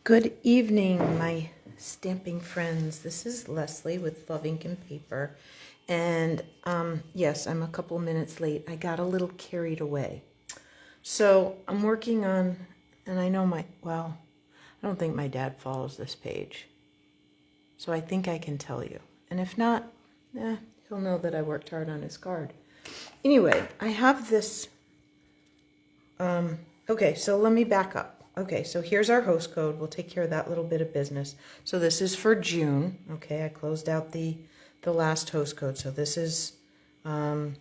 Good evening, my stamping friends. This is Leslie with LuvINK&Paper. And yes, I'm a couple minutes late. I got a little carried away. So I'm working on, and I know I don't think my dad follows this page. So I think I can tell you. And if not, he'll know that I worked hard on his card. Anyway, I have this, okay, so let me back up. Okay, so here's our host code. We'll take care of that little bit of business. So this is for June. Okay, I closed out the last host code. So this is our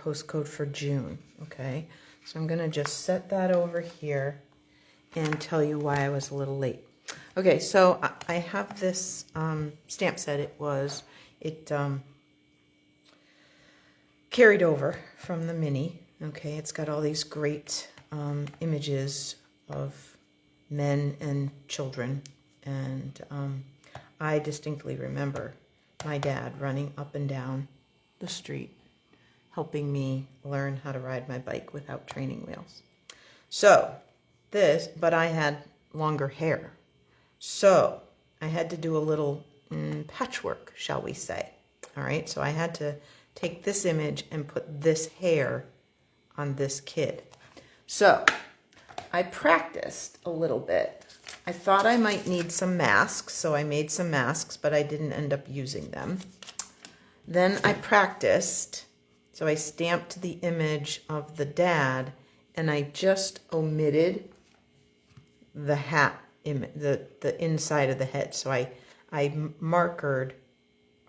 host code for June. Okay, so I'm going to just set that over here and tell you why I was a little late. Okay, so I have this stamp set. It carried over from the mini. Okay, it's got all these great images of men and children, and I distinctly remember my dad running up and down the street helping me learn how to ride my bike without training wheels. So but I had longer hair, so I had to do a little patchwork, shall we say. All right, so I had to take this image and put this hair on this kid. So I practiced a little bit. I thought I might need some masks, so I made some masks, but I didn't end up using them. Then I practiced, so I stamped the image of the dad, and I just omitted the hat, the inside of the head. So I markered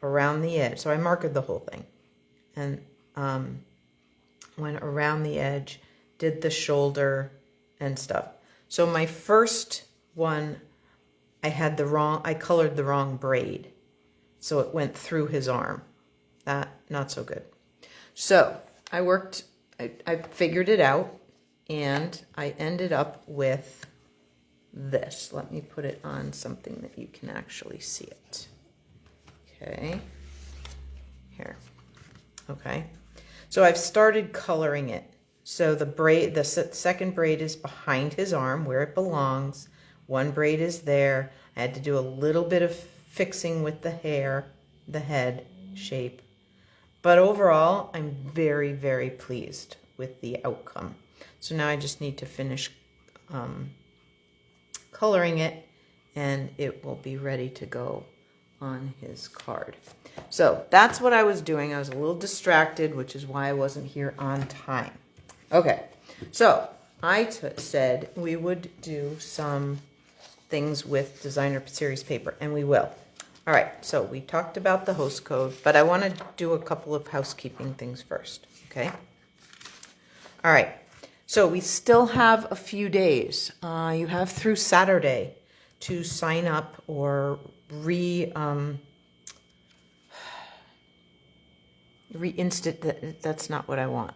around the edge. So I markered the whole thing, and went around the edge, did the shoulder and stuff. So my first one, I colored the wrong braid. So it went through his arm. That, not so good. So I figured it out, and I ended up with this. Let me put it on something that you can actually see it. Okay. Here. Okay. So I've started coloring it. So the second braid is behind his arm where it belongs. One braid is there. I had to do a little bit of fixing with the hair, the head shape. But overall, I'm very, very pleased with the outcome. So now I just need to finish coloring it, and it will be ready to go on his card. So that's what I was doing. I was a little distracted, which is why I wasn't here on time. Okay, so I said we would do some things with designer series paper, and we will. All right, so we talked about the host code, but I want to do a couple of housekeeping things first, okay? All right, so we still have a few days. You have through Saturday to sign up or that's not what I want.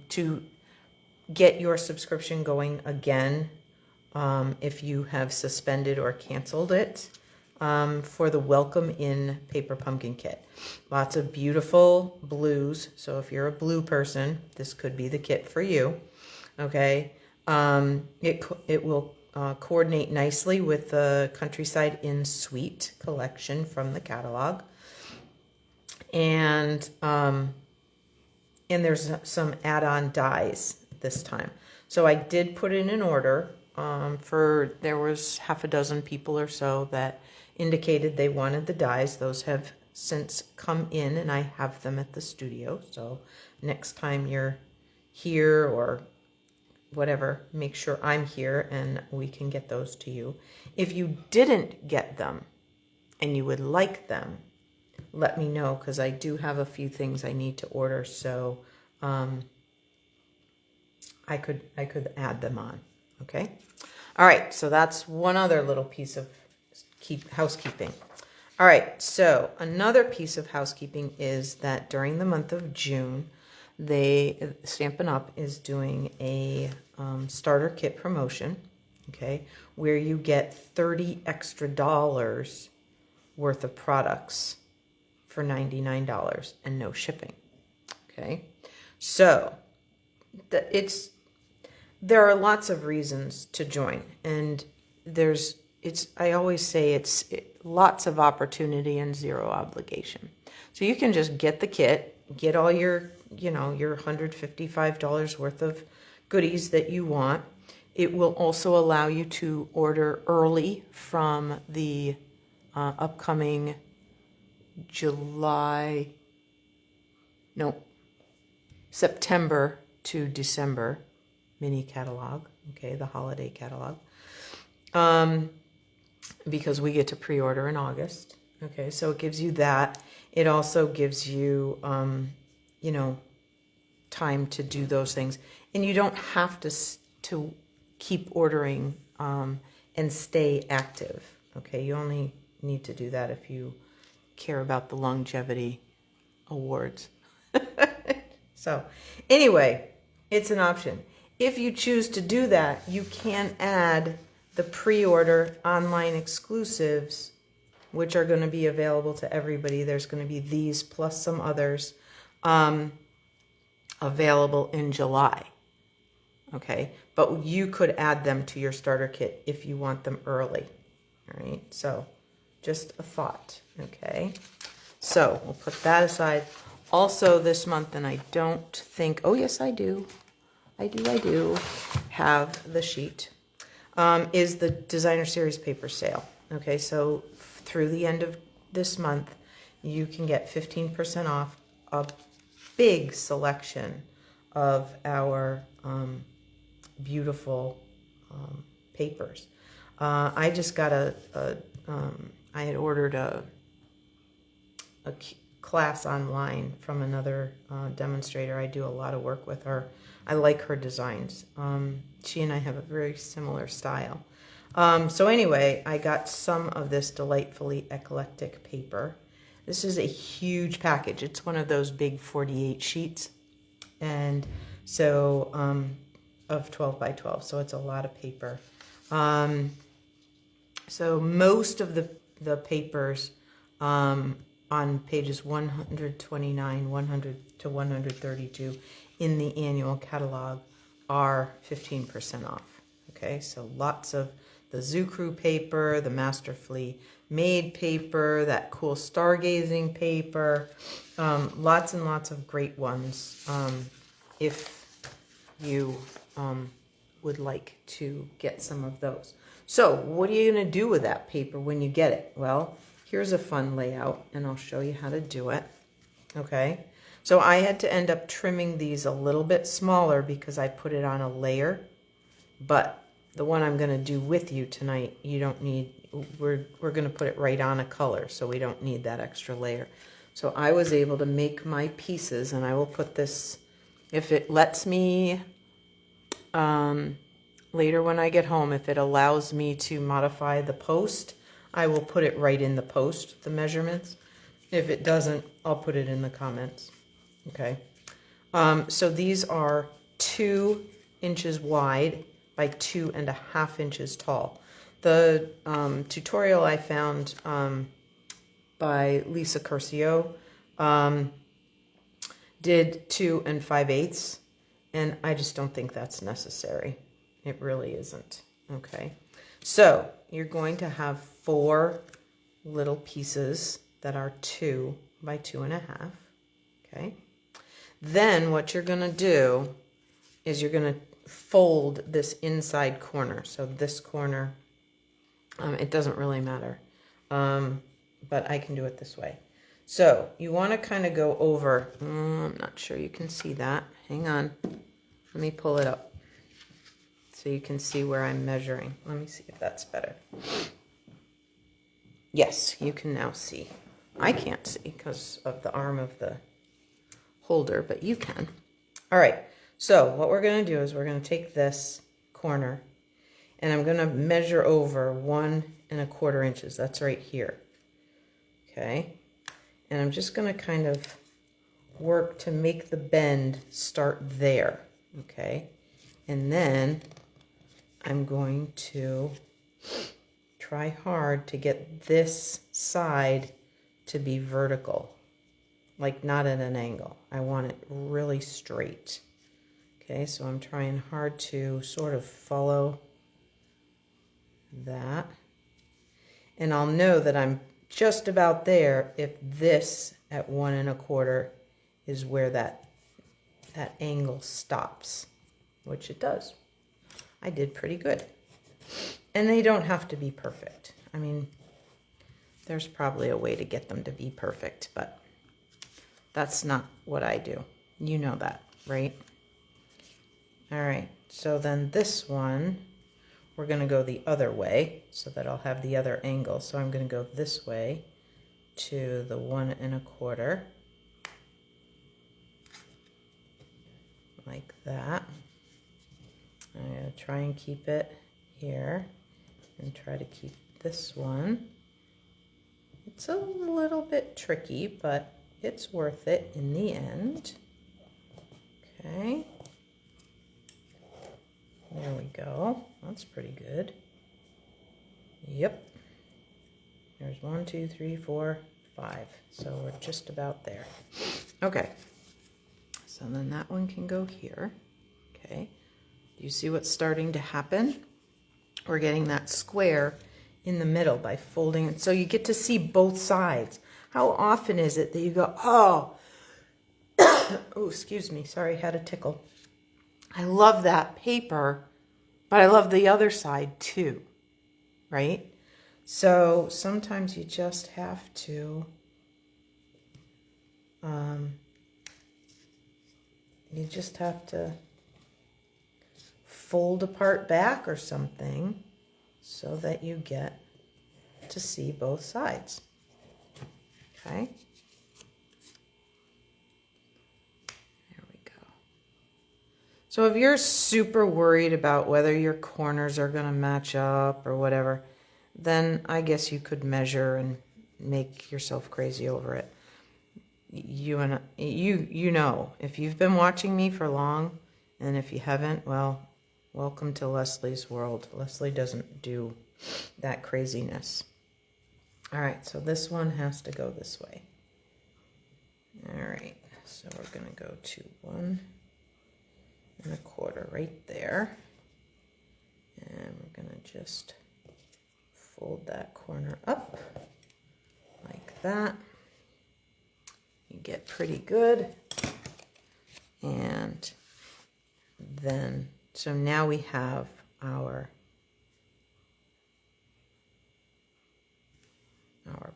To get your subscription going again, if you have suspended or canceled it, for the Welcome In Paper Pumpkin Kit. Lots of beautiful blues. So if you're a blue person, this could be the kit for you. Okay. It will coordinate nicely with the Countryside in Suite collection from the catalog. And there's some add-on dies this time. So I did put in an order there was half a dozen people or so that indicated they wanted the dies. Those have since come in, and I have them at the studio. So next time you're here or whatever, make sure I'm here and we can get those to you. If you didn't get them and you would like them, let me know, because I do have a few things I need to order, so I could add them on. Okay. All right. So that's one other little piece of housekeeping. All right. So another piece of housekeeping is that during the month of June, Stampin' Up is doing a starter kit promotion. Okay, where you get $30 extra worth of products for $99 and no shipping. Okay, so there are lots of reasons to join, and I always say it's lots of opportunity and zero obligation. So you can just get the kit, get all your, your $155 worth of goodies that you want. It will also allow you to order early from the upcoming September to December mini catalog, okay, the holiday catalog, because we get to pre-order in August, okay, so it gives you that. It also gives you, time to do those things, and you don't have to keep ordering and stay active, okay, you only need to do that if you care about the longevity awards. So anyway, it's an option. If you choose to do that, you can add the pre-order online exclusives, which are going to be available to everybody. There's going to be these plus some others available in July. Okay, but you could add them to your starter kit if you want them early. All right, so just a thought. Okay, so we'll put that aside. Also this month, and I don't think, oh yes I do have the sheet, is the Designer Series paper sale. Okay, so through the end of this month, you can get 15% off a big selection of our beautiful papers. I just got I had ordered a class online from another demonstrator. I do a lot of work with her. I like her designs. She and I have a very similar style. So anyway, I got some of this delightfully eclectic paper. This is a huge package. It's one of those big 48 sheets, and so of 12 by 12. So it's a lot of paper. So most of the papers on pages 129, 100 to 132 in the annual catalog are 15% off. Okay, so lots of the Zoo Crew paper, the Masterfully Made paper, that cool stargazing paper, lots and lots of great ones if you would like to get some of those. So what are you going to do with that paper when you get it? Well, here's a fun layout, and I'll show you how to do it. Okay, so I had to end up trimming these a little bit smaller because I put it on a layer, but the one I'm going to do with you tonight, you don't need, we're going to put it right on a color, so we don't need that extra layer. So I was able to make my pieces, and I will put this, if it lets me, later when I get home, if it allows me to modify the post, I will put it right in the post, the measurements. If it doesn't, I'll put it in the comments. Okay. So these are 2 inches wide by 2.5 inches tall. The tutorial I found by Lisa Curcio did 2 5/8, and I just don't think that's necessary. It really isn't. Okay. So you're going to have 4 little pieces that are 2 by 2.5. Okay. Then what you're going to do is you're going to fold this inside corner. So this corner, it doesn't really matter, but I can do it this way. So you want to kind of go over, I'm not sure you can see that. Hang on. Let me pull it up so you can see where I'm measuring. Let me see if that's better. Yes, you can now see. I can't see because of the arm of the holder, but you can. All right, so what we're going to do is we're going to take this corner, and I'm going to measure over 1 1/4 inches. That's right here. Okay, and I'm just going to kind of work to make the bend start there. Okay, and then I'm going to try hard to get this side to be vertical, like not at an angle. I want it really straight. Okay, so I'm trying hard to sort of follow that. And I'll know that I'm just about there if this at 1 1/4 is where that angle stops, which it does. I did pretty good. And they don't have to be perfect. I mean, there's probably a way to get them to be perfect, but that's not what I do. You know that, right? All right, so then this one, we're going to go the other way so that I'll have the other angle. So I'm going to go this way to the 1 1/4, like that. I'm going to try and keep it here and try to keep this one. It's a little bit tricky, but it's worth it in the end. Okay. There we go. That's pretty good. Yep. There's 1, 2, 3, 4, 5. So we're just about there. Okay. So then that one can go here. Okay. You see what's starting to happen? We're getting that square in the middle by folding it. So you get to see both sides. How often is it that you go, oh, oh, excuse me. Sorry, I had a tickle. I love that paper, but I love the other side too, right? So sometimes you just have to, fold a part back or something so that you get to see both sides. Okay. There we go. So if you're super worried about whether your corners are going to match up or whatever, then I guess you could measure and make yourself crazy over it. You know, if you've been watching me for long, and if you haven't, well, welcome to Leslie's world. Leslie doesn't do that craziness. All right, so this one has to go this way. All right, so we're going to go to 1 1/4 right there. And we're going to just fold that corner up like that. You get pretty good. And then, so now we have our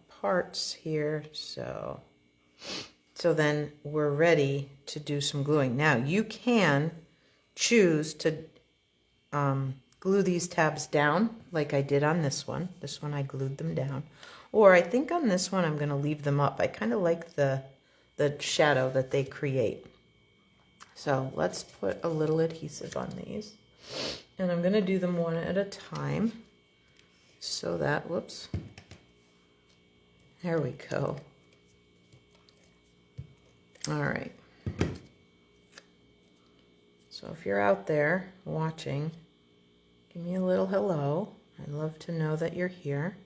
parts here. So then we're ready to do some gluing. Now you can choose to glue these tabs down like I did on this one. This one I glued them down. Or I think on this one I'm going to leave them up. I kind of like the shadow that they create. So let's put a little adhesive on these. And I'm going to do them one at a time so that, whoops, there we go. All right. So if you're out there watching, give me a little hello. I'd love to know that you're here,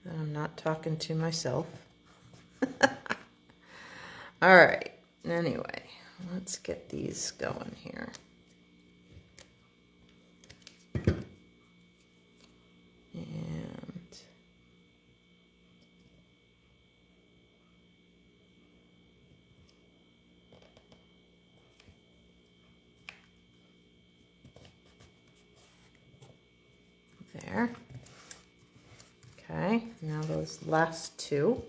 that I'm not talking to myself. All right. Anyway, let's get these going here. And there. Okay, now those last two.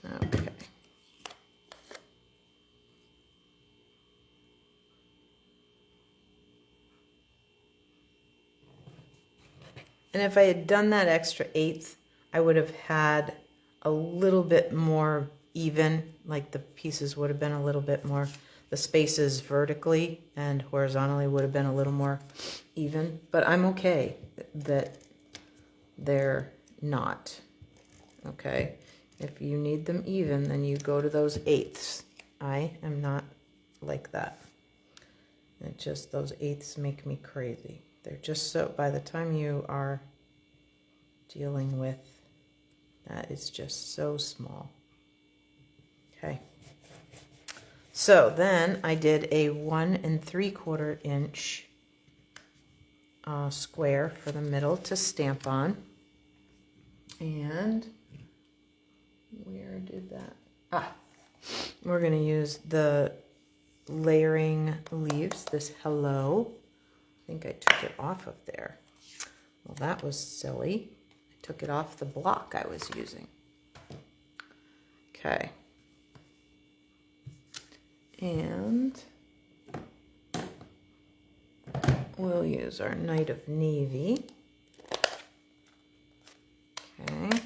Okay. And if I had done that extra eighth, I would have had a little bit more even, like the pieces would have been a little bit more, the spaces vertically and horizontally would have been a little more even, but I'm okay that they're not, okay? If you need them even, then you go to those eighths. I am not like that. It just, those eighths make me crazy. They're just so, by the time you are dealing with that, it's just so small. Okay. So then I did a 1 3/4 inch square for the middle to stamp on. And where did that? We're going to use the layering leaves, this hello. I think I took it off of there. Well, that was silly. I took it off the block I was using. Okay. And we'll use our Night of Navy. Okay.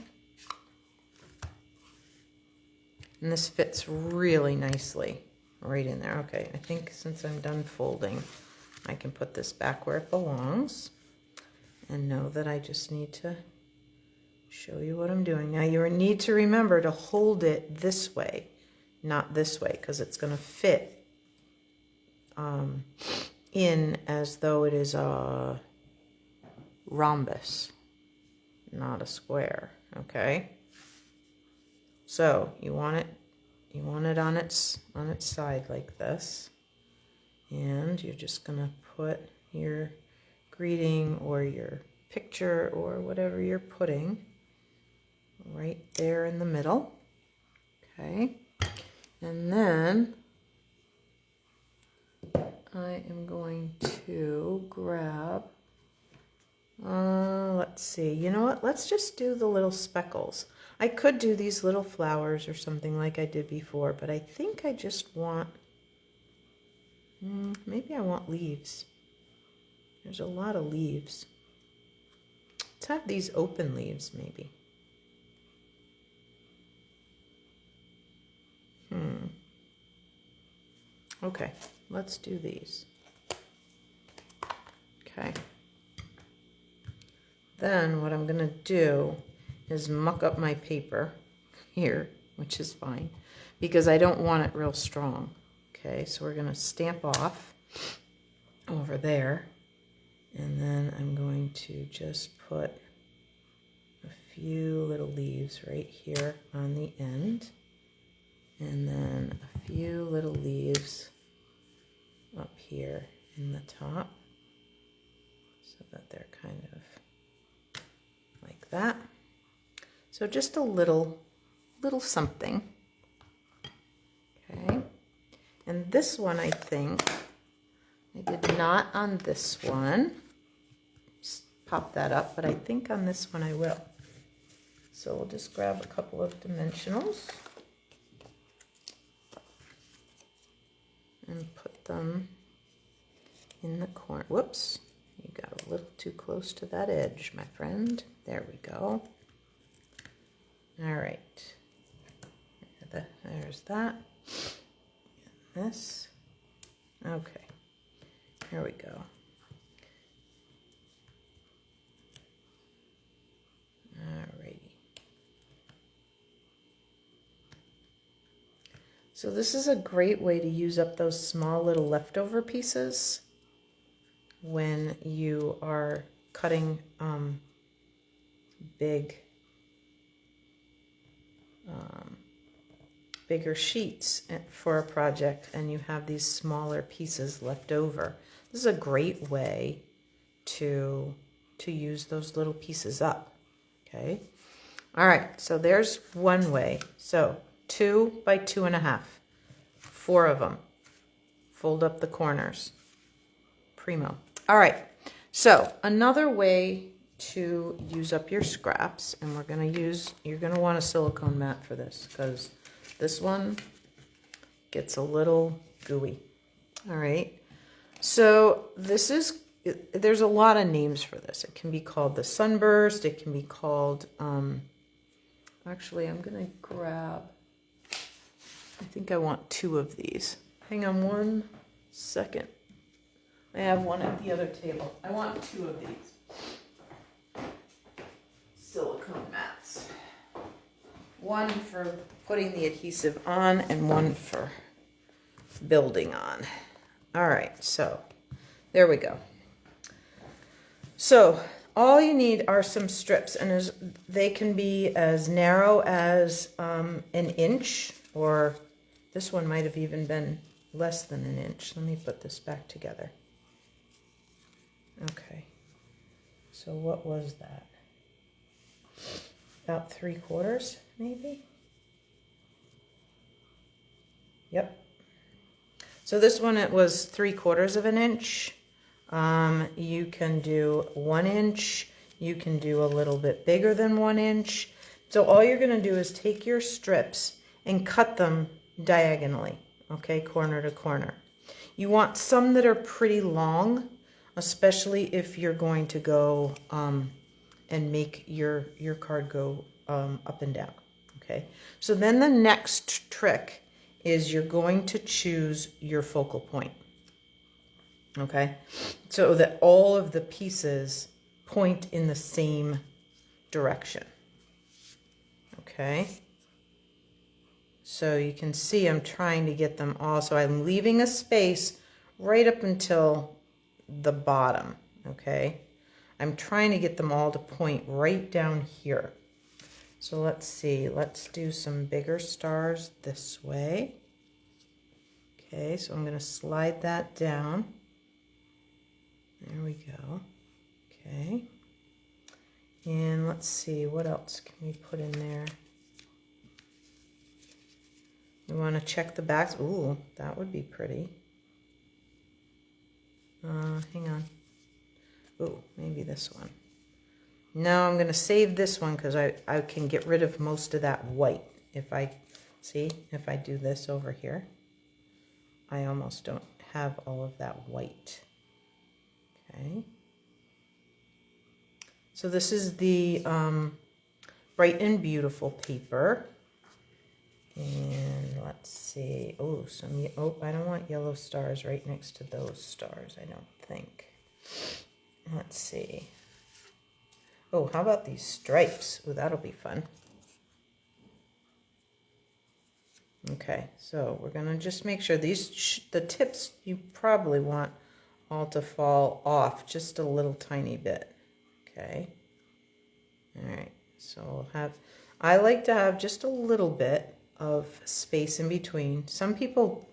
And this fits really nicely right in there. Okay, I think since I'm done folding, I can put this back where it belongs and know that I just need to show you what I'm doing. Now you need to remember to hold it this way, not this way, because it's going to fit in as though it is a rhombus, not a square, okay? So you want it on its side like this, and you're just gonna put your greeting or your picture or whatever you're putting right there in the middle, okay? And then I am going to grab, let's see, you know what, let's just do the little speckles. I could do these little flowers or something like I did before, but I think I just want, maybe I want leaves. There's a lot of leaves. Let's have these open leaves, maybe. Okay, let's do these. Okay. Then what I'm going to do is muck up my paper here, which is fine, because I don't want it real strong. Okay, so we're going to stamp off over there, and then I'm going to just put a few little leaves right here on the end, and then a few little leaves up here in the top, so that they're kind of like that. So just a little something. Okay. And this one, I think, I did not on this one. Just pop that up, but I think on this one I will. So we'll just grab a couple of dimensionals and put them in the corner. Whoops, you got a little too close to that edge, my friend. There we go. All right, there's that, and this. Okay, here we go. Alrighty. So this is a great way to use up those small little leftover pieces when you are cutting bigger sheets for a project, and you have these smaller pieces left over. This is a great way to use those little pieces up. Okay. All right. So there's one way. So 2 by 2.5, 4 of them. Fold up the corners. Primo. All right. So another way to use up your scraps, and you're going to want a silicone mat for this, because this one gets a little gooey. All right. So there's a lot of names for this. It can be called the sunburst. It can be called, actually, I'm going to grab, I think I want 2 of these. Hang on 1 second. I have one at the other table. I want 2 of these silicone mats. One for putting the adhesive on and one for building on. All right, so there we go. So all you need are some strips, and they can be as narrow as 1 inch, or This one might have even been less than an inch. Let me put this back together. Okay, so what was that? About 3/4, maybe? Yep. So this one, it was 3/4 of an inch. You can do 1 inch. You can do a little bit bigger than 1 inch. So all you're going to do is take your strips and cut them diagonally, okay, corner to corner. You want some that are pretty long, especially if you're going to go and make your card go up and down, okay? So then the next trick is you're going to choose your focal point, okay? So that all of the pieces point in the same direction, okay? So you can see I'm trying to get them all. So I'm leaving a space right up until the bottom, okay? I'm trying to get them all to point right down here. So let's see, let's do some bigger stars this way. Okay, so I'm going to slide that down. There we go. Okay. And let's see, what else can we put in there? We want to check the backs. Ooh, that would be pretty. Hang on. Ooh, maybe this one. No, I'm going to save this one because I can get rid of most of that white. If I do this over here, I almost don't have all of that white. Okay. So this is the Bright and Beautiful paper. And let's see. Oh, I don't want yellow stars right next to those stars, I don't think. Let's see. Oh, how about these stripes? Oh, that'll be fun. Okay, so we're gonna just make sure the tips you probably want all to fall off just a little tiny bit. Okay. All right. So I like to have just a little bit of space in between. Some people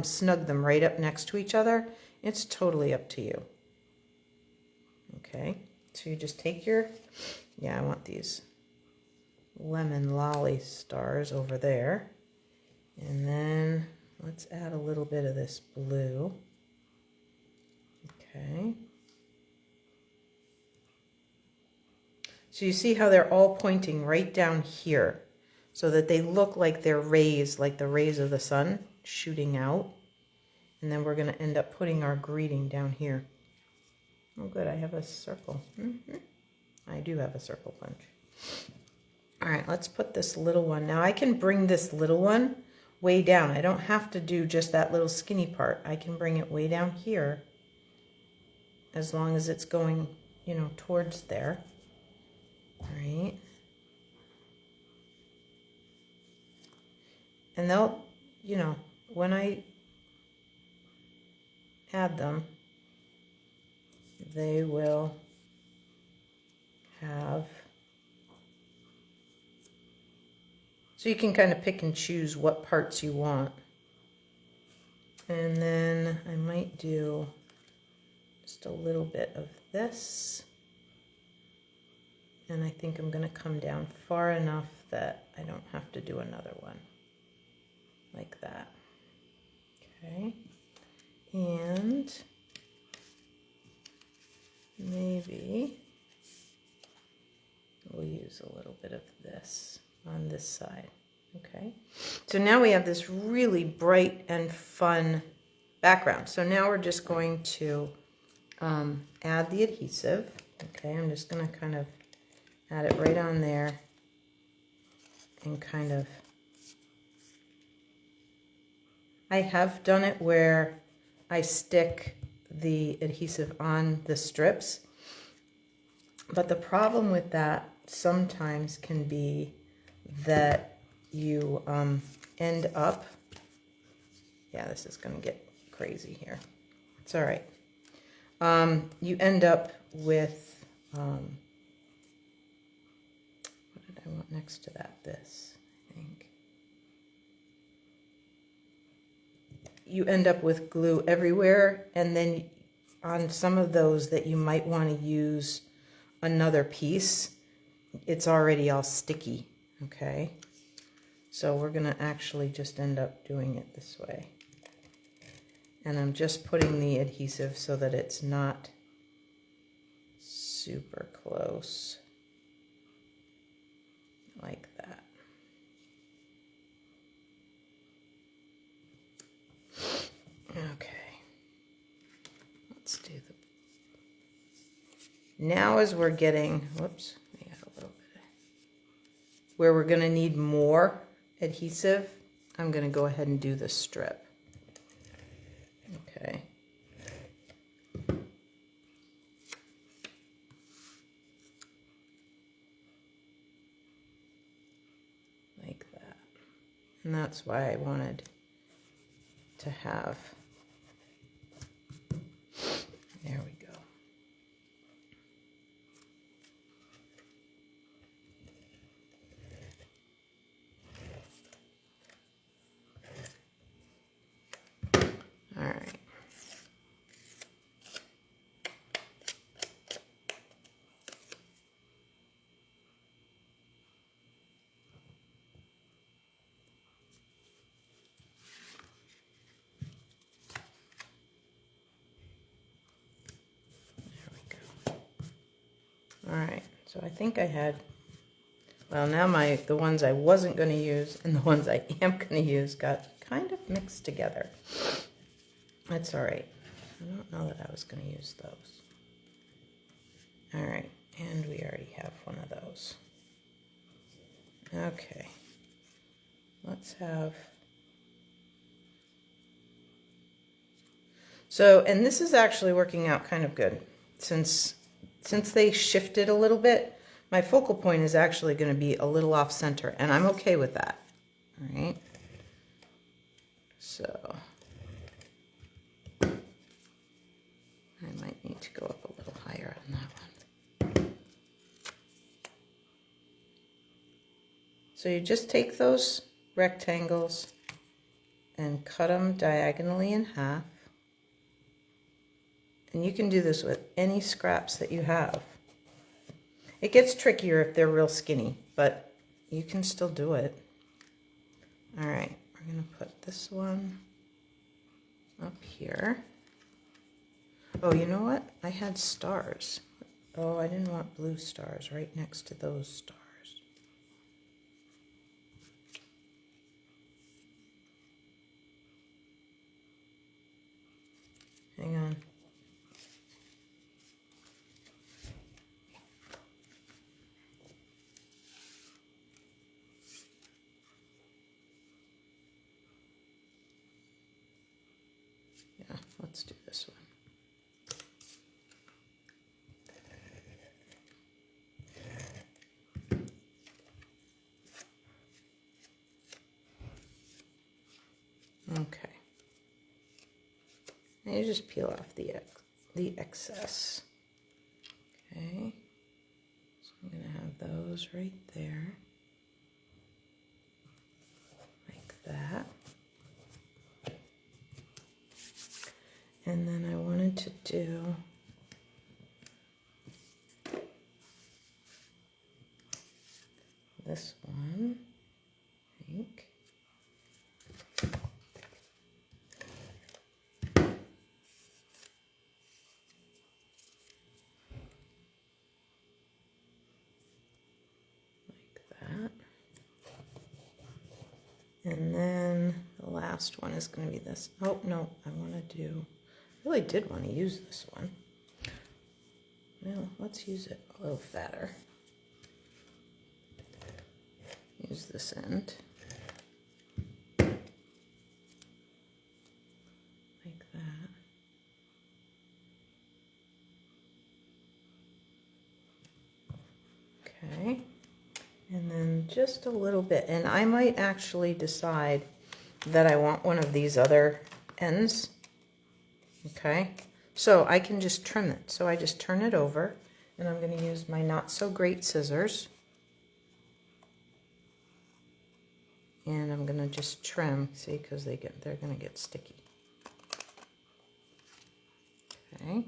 snug them right up next to each other. It's totally up to you. Okay. So you just take I want these lemon lolly stars over there. And then let's add a little bit of this blue. Okay. So you see how they're all pointing right down here so that they look like they're rays, like the rays of the sun shooting out. And then we're going to end up putting our greeting down here. Oh, good. I have a circle. I do have a circle punch. All right, let's put this little one. Now I can bring this little one way down. I don't have to do just that little skinny part. I can bring it way down here as long as it's going, towards there. All right. And they'll, when I add them, they will have, so you can kind of pick and choose what parts you want. And then I might do just a little bit of this. And I think I'm going to come down far enough that I don't have to do another one like that. Okay. And maybe we'll use a little bit of this on this side. Okay. So now we have this really bright and fun background. So now we're just going to add the adhesive. Okay. I'm just going to kind of add it right on there and kind of, I have done it where I stick the adhesive on the strips, but the problem with that sometimes can be that you end up, this is going to get crazy here. It's all right. You end up with, what did I want next to that? This, I think. you end up with glue everywhere, and then on some of those that you might want to use another piece, it's already all sticky, okay? So we're gonna actually just end up doing it this way. And I'm just putting the adhesive so that it's not super close, like that. Okay, let's do the, now as we're getting, whoops, we got a little bit, where we're gonna need more adhesive, I'm gonna go ahead and do the strip. Okay. Like that. And that's why I wanted to have, there we go. All right. All right, so I think I had, well, now the ones I wasn't going to use and the ones I am going to use got kind of mixed together. That's all right. I don't know that I was going to use those. All right, and we already have one of those. Okay, let's have, so, and this is actually working out kind of good. Since they shifted a little bit, my focal point is actually going to be a little off center, and I'm okay with that. All right. So I might need to go up a little higher on that one. So you just take those rectangles and cut them diagonally in half. And you can do this with any scraps that you have. It gets trickier if they're real skinny, but you can still do it. All right, we're gonna put this one up here. Oh, you know what? I had stars. Oh, I didn't want blue stars right next to those stars. Hang on. Yeah, let's do this one. Okay. And you just peel off the excess. Okay. So I'm going to have those right there. Like that. And then I wanted to do this one, I think. Like that. And then the last one is going to be this. Oh, no, I want to do, I really did want to use this one. Well, let's use it a little fatter. Use this end. Like that. Okay. And then just a little bit. And I might actually decide that I want one of these other ends. Okay. So I can just trim it. So I just turn it over, and I'm going to use my not so great scissors. And I'm going to just trim, see, because they're going to get sticky. Okay.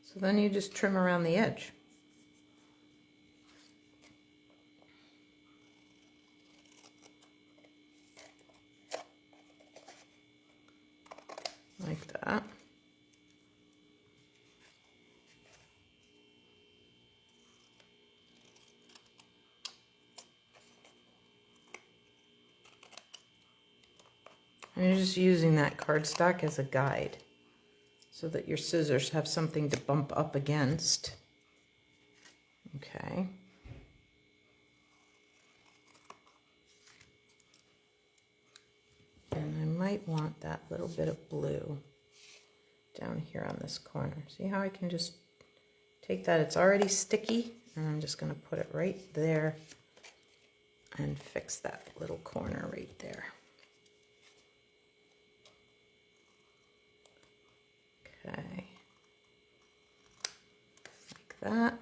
So then you just trim around the edge. Like that. And you're just using that cardstock as a guide so that your scissors have something to bump up against. Okay. And I might want that little bit of blue down here on this corner. See how I can just take that? It's already sticky, and I'm just going to put it right there and fix that little corner right there. Okay, like that.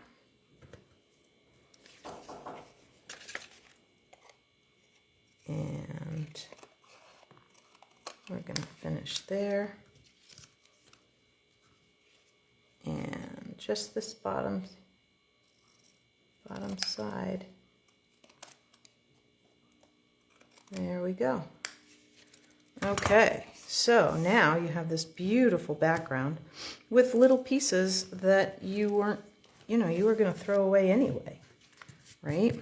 And we're going to finish there. And just this bottom side. There we go. Okay, so now you have this beautiful background with little pieces that you weren't, you were going to throw away anyway, right?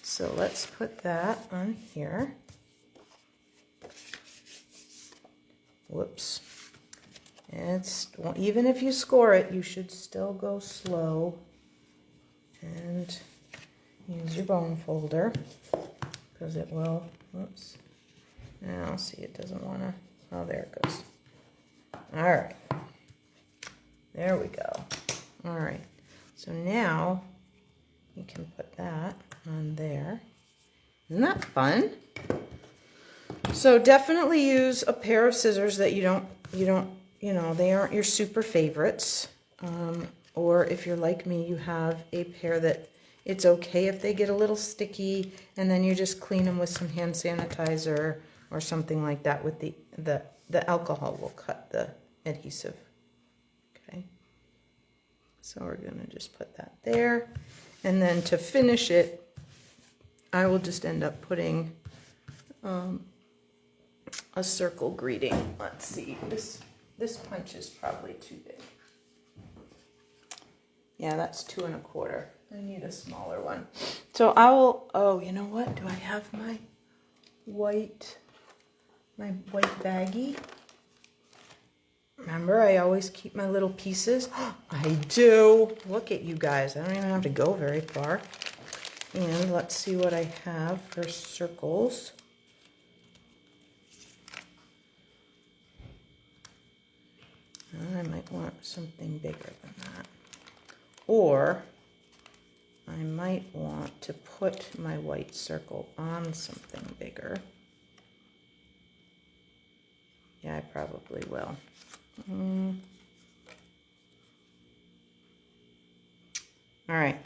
So let's put that on here. Whoops. It's, well, even if you score it, you should still go slow and use your bone folder because it will, whoops. Now, see, it doesn't want to, oh, there it goes. All right. There we go. All right. So now you can put that on there. Isn't that fun? So definitely use a pair of scissors that they aren't your super favorites. Or if you're like me, you have a pair that it's okay if they get a little sticky, and then you just clean them with some hand sanitizer or something like that. With the alcohol will cut the adhesive. Okay. So we're gonna just put that there. And then to finish it, I will just end up putting a circle greeting. Let's see, this punch is probably too big. Yeah, that's 2 1/4. I need a smaller one. So I will, oh, you know what? Do I have my white baggie? Remember, I always keep my little pieces. I do. Look at you guys. I don't even have to go very far. And let's see what I have for circles. I might want something bigger than that. Or I might want to put my white circle on something bigger. Yeah, I probably will. All right.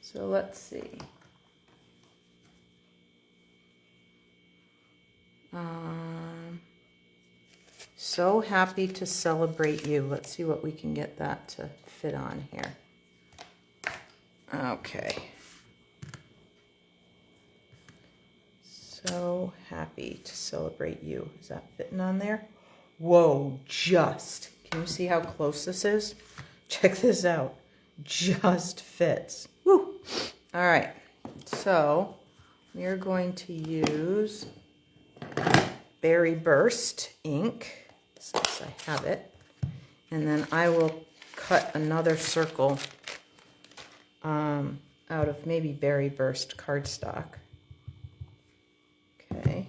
So let's see. So happy to celebrate you. Let's see what we can get that to fit on here. Okay. So happy to celebrate you. Is that fitting on there? Whoa, just. Can you see how close this is? Check this out. Just fits. Woo! All right. So we are going to use Berry Burst ink, since I have it. And then I will cut another circle out of maybe Berry Burst cardstock. Okay.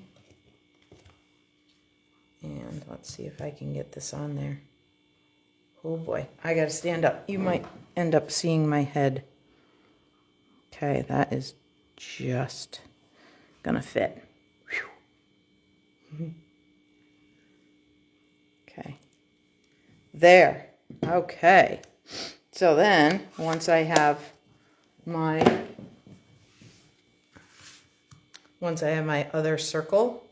And let's see if I can get this on there. Oh boy, I gotta stand up. You might end up seeing my head. Okay, that is just gonna fit. Whew. Okay. There. Okay. So then, once I have once I have my other circle,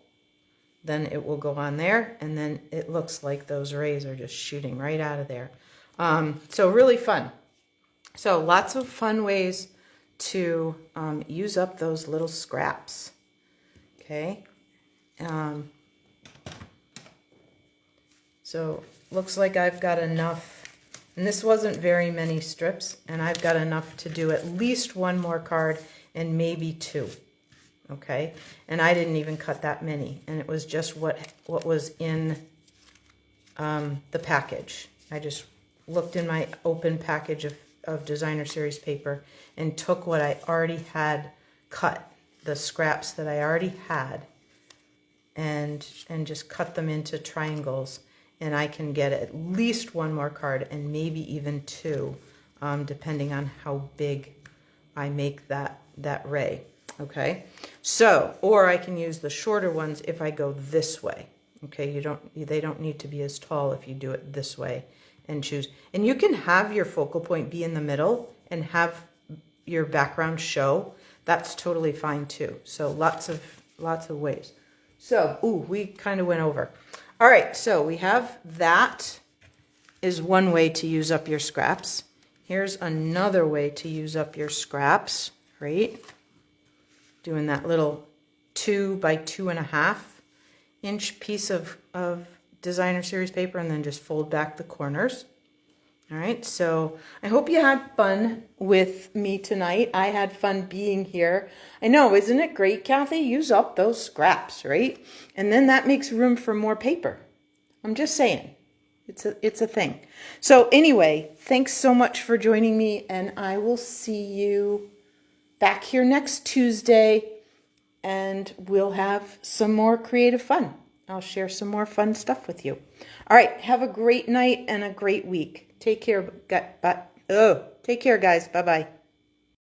then it will go on there, and then it looks like those rays are just shooting right out of there. So really fun. So lots of fun ways to use up those little scraps. Okay. So looks like I've got enough, and this wasn't very many strips, and I've got enough to do at least one more card and maybe two. Okay, and I didn't even cut that many, and it was just what was in the package. I just looked in my open package of designer series paper and took what I already had cut, the scraps that I already had, and just cut them into triangles, and I can get at least one more card and maybe even two, depending on how big I make that ray. Okay, so, or I can use the shorter ones if I go this way. Okay, they don't need to be as tall if you do it this way and choose. And you can have your focal point be in the middle and have your background show. That's totally fine too. So lots of ways. So, ooh, we kind of went over. All right, so we have that is one way to use up your scraps. Here's another way to use up your scraps, right? Doing that little 2 by 2.5 inch piece of designer series paper, and then just fold back the corners. All right, so I hope you had fun with me tonight. I had fun being here. I know, isn't it great, Kathy? Use up those scraps, right? And then that makes room for more paper. I'm just saying, it's a thing. So anyway, thanks so much for joining me, and I will see you back here next Tuesday, and we'll have some more creative fun. I'll share some more fun stuff with you. All right, have a great night and a great week. Take care, guys. Bye-bye.